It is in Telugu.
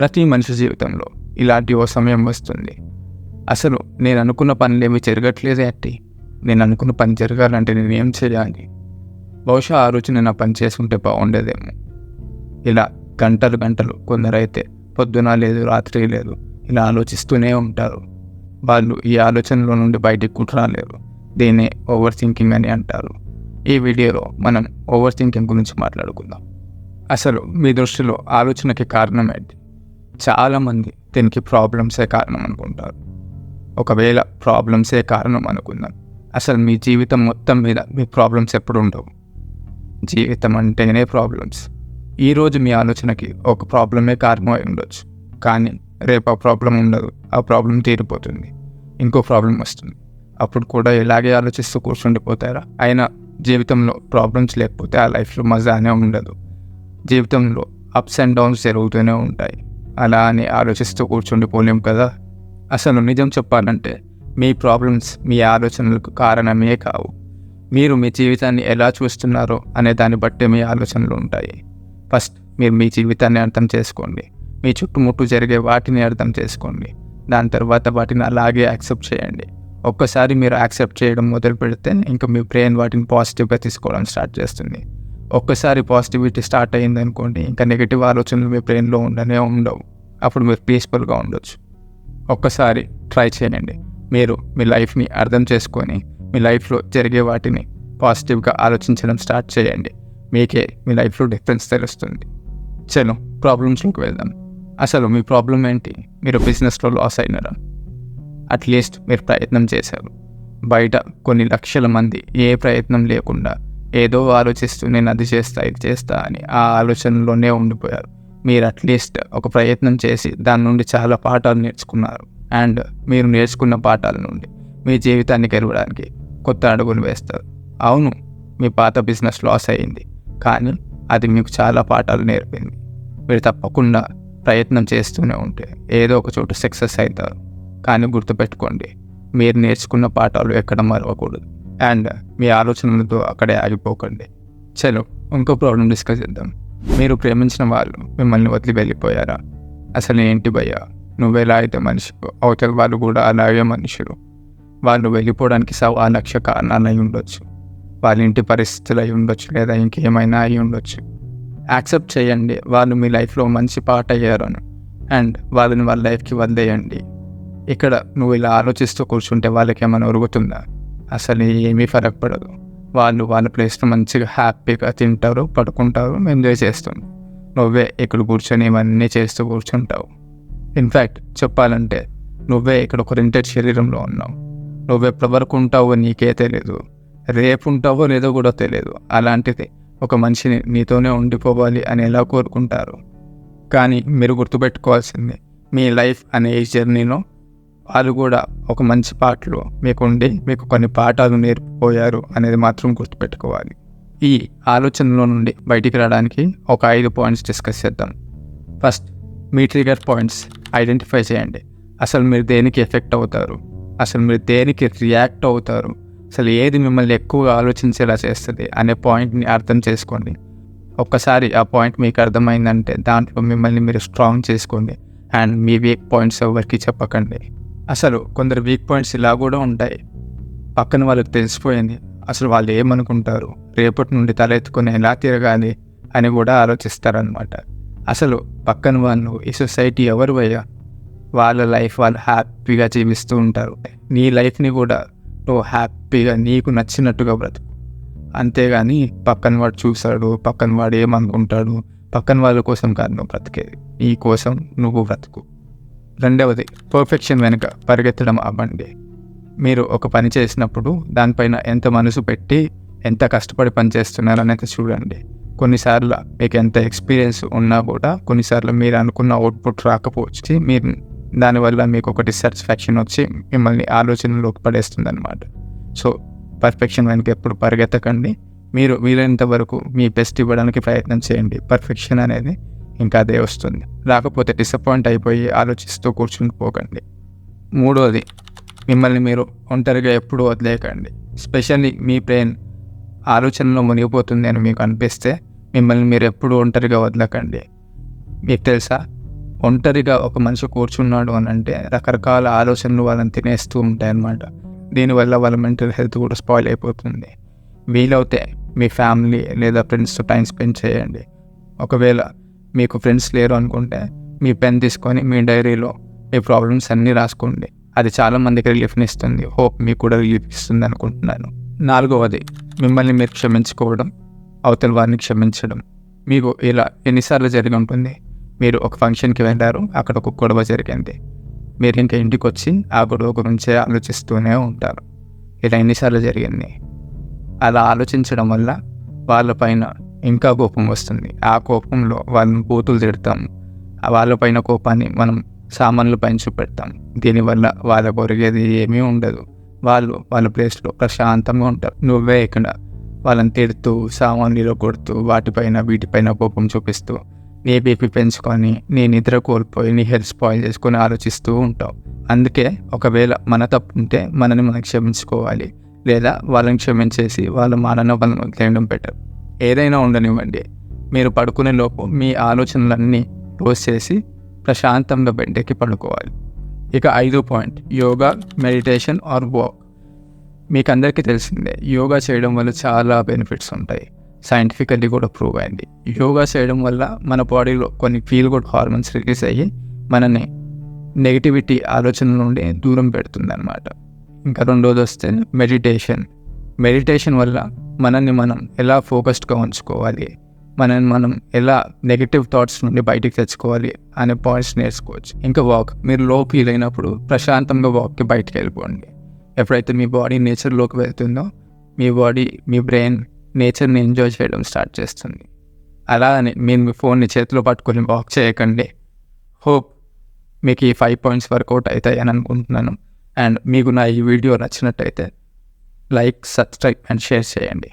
ప్రతి మనిషి జీవితంలో ఇలాంటి ఓ సమయం వస్తుంది. అసలు నేను అనుకున్న పనులేమి జరగట్లేదే అట్టి, నేను అనుకున్న పని జరగాలంటే నేను ఏం చేయాలి, బహుశా ఆ రోజు నేను ఆ పని చేసుకుంటే బాగుండేదేమో. ఇలా గంటలు గంటలు, కొందరైతే పొద్దున లేదు రాత్రి లేదు ఇలా ఆలోచిస్తూనే ఉంటారు. వాళ్ళు ఈ ఆలోచనలో నుండి బయటికి రాలేరు. దీన్నే ఓవర్ థింకింగ్ అని అంటారు. ఈ వీడియోలో మనం ఓవర్ థింకింగ్ గురించి మాట్లాడుకుందాం. అసలు మీ దృష్టిలో ఆలోచనకి కారణం ఏంటి? చాలామంది దీనికి ప్రాబ్లమ్సే కారణం అనుకుంటారు. ఒకవేళ ప్రాబ్లమ్సే కారణం అనుకుందాం, అసలు మీ జీవితం మొత్తం మీద మీ ప్రాబ్లమ్స్ ఎప్పుడు ఉండవు. జీవితం అంటేనే ప్రాబ్లమ్స్. ఈరోజు మీ ఆలోచనకి ఒక ప్రాబ్లమే కారణమై ఉండొచ్చు, కానీ రేపు ఆ ప్రాబ్లం ఉండదు. ఆ ప్రాబ్లం తీరిపోతుంది, ఇంకో ప్రాబ్లం వస్తుంది. అప్పుడు కూడా ఇలాగే ఆలోచిస్తూ కూర్చుండిపోతారా? అయినా జీవితంలో ప్రాబ్లమ్స్ లేకపోతే ఆ లైఫ్లో మజానే ఉండదు. జీవితంలో అప్స్ అండ్ డౌన్స్ జరుగుతూనే ఉంటాయి. అలా అని ఆలోచిస్తూ కూర్చుండిపోలేం కదా. అసలు నిజం చెప్పాలంటే మీ ప్రాబ్లమ్స్ మీ ఆలోచనలకు కారణమే కావు. మీరు మీ జీవితాన్ని ఎలా చూస్తున్నారో అనే దాన్ని బట్టే మీ ఆలోచనలు ఉంటాయి. ఫస్ట్ మీరు మీ జీవితాన్ని అర్థం చేసుకోండి. మీ చుట్టుముట్టు జరిగే వాటిని అర్థం చేసుకోండి. దాని తర్వాత వాటిని అలాగే యాక్సెప్ట్ చేయండి. ఒక్కసారి మీరు యాక్సెప్ట్ చేయడం మొదలు పెడితే ఇంకా మీ బ్రెయిన్ వాటిని పాజిటివ్గా తీసుకోవడం స్టార్ట్ చేస్తుంది. ఒక్కసారి పాజిటివిటీ స్టార్ట్ అయ్యింది అనుకోండి, ఇంకా నెగిటివ్ ఆలోచనలు మీ బ్రెయిన్లో ఉండవు. అప్పుడు మీరు పీస్ఫుల్గా ఉండొచ్చు. ఒక్కసారి ట్రై చేయండి. మీరు మీ లైఫ్ని అర్థం చేసుకొని మీ లైఫ్లో జరిగే వాటిని పాజిటివ్గా ఆలోచించడం స్టార్ట్ చేయండి. మీకే మీ లైఫ్లో డిఫరెన్స్ తెలుస్తుంది. చలో ప్రాబ్లమ్స్లోకి వెళ్దాం. అసలు మీ ప్రాబ్లం ఏంటి? మీరు బిజినెస్లో లాస్ అయినారా? అట్లీస్ట్ మీరు ప్రయత్నం చేశారు. బయట కొన్ని లక్షల మంది ఏ ప్రయత్నం లేకుండా ఏదో ఆలోచిస్తూ నేను అది చేస్తా ఇది చేస్తా అని ఆ ఆలోచనలోనే ఉండిపోయారు. మీరు అట్లీస్ట్ ఒక ప్రయత్నం చేసి దాని నుండి చాలా పాఠాలు నేర్చుకున్నారు. అండ్ మీరు నేర్చుకున్న పాఠాల నుండి మీ జీవితాన్ని గెలవడానికి కొత్త అడుగులు వేస్తారు. అవును, మీ పాత బిజినెస్ లాస్ అయ్యింది, కానీ అది మీకు చాలా పాఠాలు నేర్పింది. మీరు తప్పకుండా ప్రయత్నం చేస్తూనే ఉంటే ఏదో ఒక చోట సక్సెస్ అవుతారు. కానీ గుర్తుపెట్టుకోండి, మీరు నేర్చుకున్న పాఠాలు ఎక్కడ మరవకూడదు. అండ్ మీ ఆలోచనలతో అక్కడే ఆగిపోకండి. చలో ఇంకో ప్రాబ్లం డిస్కస్ చేద్దాం. మీరు ప్రేమించిన వాళ్ళు మిమ్మల్ని వదిలి వెళ్ళిపోయారా? అసలు ఏంటి భయ్యా, నువ్వెలా అయితే మనిషి, అవతల వాళ్ళు కూడా అలాగే మనుషులు. వాళ్ళు వెళ్ళిపోవడానికి 1,00,000 కారణాలు అయి ఉండొచ్చు. వాళ్ళ ఇంటి పరిస్థితులు అయి ఉండొచ్చు, లేదా ఇంకేమైనా అయి ఉండొచ్చు. యాక్సెప్ట్ చేయండి వాళ్ళు మీ లైఫ్లో మంచి పార్ట్ అయ్యారు అని. అండ్ వాళ్ళని వాళ్ళ లైఫ్కి వదిలేయండి. ఇక్కడ నువ్వు ఇలా ఆలోచిస్తూ కూర్చుంటే వాళ్ళకి ఏమైనా ఒరుగుతుందా? అసలు ఏమీ ఫరక్ పడదు. వాళ్ళు వాళ్ళ ప్లేస్లో మంచిగా హ్యాపీగా తింటారు, పడుకుంటారు, ఎంజాయ్ చేస్తుంది. నువ్వే ఇక్కడ కూర్చొని ఇవన్నీ చేస్తూ కూర్చుంటావు. ఇన్ఫ్యాక్ట్ చెప్పాలంటే నువ్వే ఇక్కడ ఒక రెంటెడ్ శరీరంలో ఉన్నావు. నువ్వెప్పటి వరకు ఉంటావో నీకే తెలియదు, రేపు ఉంటావో లేదో కూడా తెలియదు. అలాంటిది ఒక మనిషిని నీతోనే ఉండిపోవాలి అని ఎలా కోరుకుంటారు? కానీ మీరు గుర్తుపెట్టుకోవాల్సింది, మీ లైఫ్ అనే ఈ జర్నీలో వాళ్ళు కూడా ఒక మంచి పాటలో మీకుండి మీకు కొన్ని పాఠాలు నేర్పిపోయారు అనేది మాత్రం గుర్తుపెట్టుకోవాలి. ఈ ఆలోచనలో నుండి బయటికి రావడానికి ఒక 5 పాయింట్స్ డిస్కస్ చేద్దాం. ఫస్ట్, మీ ట్రిగర్ పాయింట్స్ ఐడెంటిఫై చేయండి. అసలు మీరు దేనికి ఎఫెక్ట్ అవుతారు? అసలు మీరు దేనికి రియాక్ట్ అవుతారు? అసలు ఏది మిమ్మల్ని ఎక్కువగా ఆలోచించేలా చేస్తుంది అనే పాయింట్ని అర్థం చేసుకోండి. ఒక్కసారి ఆ పాయింట్ మీకు అర్థమైందంటే దాంట్లో మిమ్మల్ని మీరు స్ట్రాంగ్ చేసుకోండి. అండ్ మీ వీక్ పాయింట్స్ ఎవరికి చెప్పకండి. అసలు కొందరు వీక్ పాయింట్స్ ఇలా కూడా ఉంటాయి. పక్కన వాళ్ళకి తెలిసిపోయింది, అసలు వాళ్ళు ఏమనుకుంటారు, రేపటి నుండి తలెత్తుకొని ఎలా తిరగాలి అని కూడా ఆలోచిస్తారనమాట. అసలు పక్కన వాళ్ళు ఈ సొసైటీ ఎవరు అయ్యా? వాళ్ళ లైఫ్ వాళ్ళు హ్యాపీగా జీవిస్తూ ఉంటారు. నీ లైఫ్ని కూడా నువ్వు హ్యాపీగా నీకు నచ్చినట్టుగా బ్రతుకు. అంతేగాని పక్కన వాడు చూశాడు, పక్కన వాడు ఏమనుకుంటాడు, పక్కన వాళ్ళ కోసం కాదు నువ్వు బ్రతికేది, నీ కోసం నువ్వు బ్రతుకు. రెండవది, పర్ఫెక్షన్ వెనుక పరిగెత్తడం ఆపండి. మీరు ఒక పని చేసినప్పుడు దానిపైన ఎంత మనసు పెట్టి ఎంత కష్టపడి పని చేస్తున్నారు అనేది చూడండి. కొన్నిసార్లు మీకు ఎంత ఎక్స్పీరియన్స్ ఉన్నా కూడా కొన్నిసార్లు మీరు అనుకున్న అవుట్పుట్ రాకపోవచ్చు. మీరు దానివల్ల మీకు ఒక డిస్సాటిస్ఫాక్షన్ వచ్చి మిమ్మల్ని ఆలోచనలోకి పడేస్తుంది అనమాట. సో పర్ఫెక్షన్ వెనుక ఎప్పుడు పరిగెత్తకండి. మీరు వీలైనంత వరకు మీ బెస్ట్ ఇవ్వడానికి ప్రయత్నం చేయండి. పర్ఫెక్షన్ అనేది ఇంకా అదే వస్తుంది. రాకపోతే డిసప్పాయింట్ అయిపోయి ఆలోచిస్తూ కూర్చుండిపోకండి. మూడోది, మిమ్మల్ని మీరు ఒంటరిగా ఎప్పుడు వదిలేయకండి. స్పెషల్లీ మీ బ్రెయిన్ ఆలోచనలో మునిగిపోతుంది అని మీకు అనిపిస్తే మిమ్మల్ని మీరు ఎప్పుడు ఒంటరిగా వదలకండి. మీకు తెలుసా, ఒంటరిగా ఒక మనిషి కూర్చున్నాడు అని అంటే రకరకాల ఆలోచనలు వాళ్ళని తినేస్తూ ఉంటాయి అన్నమాట. దీనివల్ల వాళ్ళ మెంటల్ హెల్త్ కూడా స్పాయిల్ అయిపోతుంది. వీలవుతే మీ ఫ్యామిలీ లేదా ఫ్రెండ్స్తో టైం స్పెండ్ చేయండి. ఒకవేళ మీకు ఫ్రెండ్స్ లేరు అనుకుంటే మీ పెన్ తీసుకొని మీ డైరీలో మీ ప్రాబ్లమ్స్ అన్నీ రాసుకోండి. అది చాలామందికి రిలీఫ్ని ఇస్తుంది. హోప్ మీకు కూడా రిలీఫ్ ఇస్తుంది అనుకుంటున్నాను. 4వది, మిమ్మల్ని మీరు క్షమించుకోవడం, అవతల వారిని క్షమించడం. మీకు ఇలా ఎన్నిసార్లు జరిగి ఉంటుంది? మీరు ఒక ఫంక్షన్కి వెళ్ళారు, అక్కడ ఒక గొడవ జరిగింది. మీరు ఇంకా ఇంటికి వచ్చి ఆ గొడవ గురించే ఆలోచిస్తూనే ఉంటారు. ఇలా ఎన్నిసార్లు జరిగింది? అలా ఆలోచించడం వల్ల వాళ్ళపైన ఇంకా కోపం వస్తుంది. ఆ కోపంలో వాళ్ళని బూతులు తిడతాం. వాళ్ళపైన కోపాన్ని మనం సామాన్ల పైన చూపెడతాం. దీనివల్ల వాళ్ళకు ఒరిగేది ఏమీ ఉండదు. వాళ్ళు వాళ్ళ ప్లేస్లో ప్రశాంతంగా ఉంటారు. నువ్వే ఇక్కడ వాళ్ళని తిడుతూ, సామాన్లు కొడుతూ, వాటిపైన వీటిపైన కోపం చూపిస్తూ, నీ బీపీ పెంచుకొని, నీ నిద్ర కోల్పోయి, నీ హెల్త్ స్పాయిల్ చేసుకొని ఆలోచిస్తూ ఉంటావు. అందుకే ఒకవేళ మన తప్పు ఉంటే మనని మనం క్షమించుకోవాలి, లేదా వాళ్ళని క్షమించేసి వాళ్ళ మానవ వాళ్ళని వదిలేయడం బెటర్. ఏదైనా ఉండనివ్వండి, మీరు పడుకునే లోపు మీ ఆలోచనలన్నీ క్లోజ్ చేసి ప్రశాంతంగా బెడ్కి పడుకోవాలి. ఇక 5వ point, yoga, meditation are walk. మీకు అందరికీ తెలిసిందే, యోగా చేయడం వల్ల చాలా బెనిఫిట్స్ ఉంటాయి. సైంటిఫికల్లీ కూడా ప్రూవ్ అయింది. యోగా చేయడం వల్ల మన బాడీలో కొన్ని ఫీల్ గుడ్ హార్మోన్స్ రిలీజ్ అయ్యి మనని నెగిటివిటీ ఆలోచనల నుండి దూరం పెడుతుంది అన్నమాట. ఇంకా 2వది వస్తే మెడిటేషన్ వల్ల మనల్ని మనం ఎలా ఫోకస్డ్గా ఉంచుకోవాలి, మనల్ని మనం ఎలా నెగిటివ్ థాట్స్ నుండి బయటికి తెచ్చుకోవాలి అనే పాయింట్స్ నేర్చుకోవచ్చు. ఇంకా వాక్, మీరు లో ఫీల్ అయినప్పుడు ప్రశాంతంగా వాక్కి బయటికి వెళ్ళిపోండి. ఎప్పుడైతే మీ బాడీ నేచర్లోకి వెళ్తుందో మీ బాడీ, మీ బ్రెయిన్ నేచర్ని ఎంజాయ్ చేయడం స్టార్ట్ చేస్తుంది. అలా అని మీరు మీ ఫోన్ని చేతిలో పట్టుకొని వాక్ చేయకండి. హోప్ మీకు ఈ 5 పాయింట్స్ వర్కౌట్ అవుతాయి అని అనుకుంటున్నాను. అండ్ మీకు నా ఈ వీడియో నచ్చినట్టయితే లైక్, సబ్స్క్రైబ్ అండ్ షేర్ చేయండి.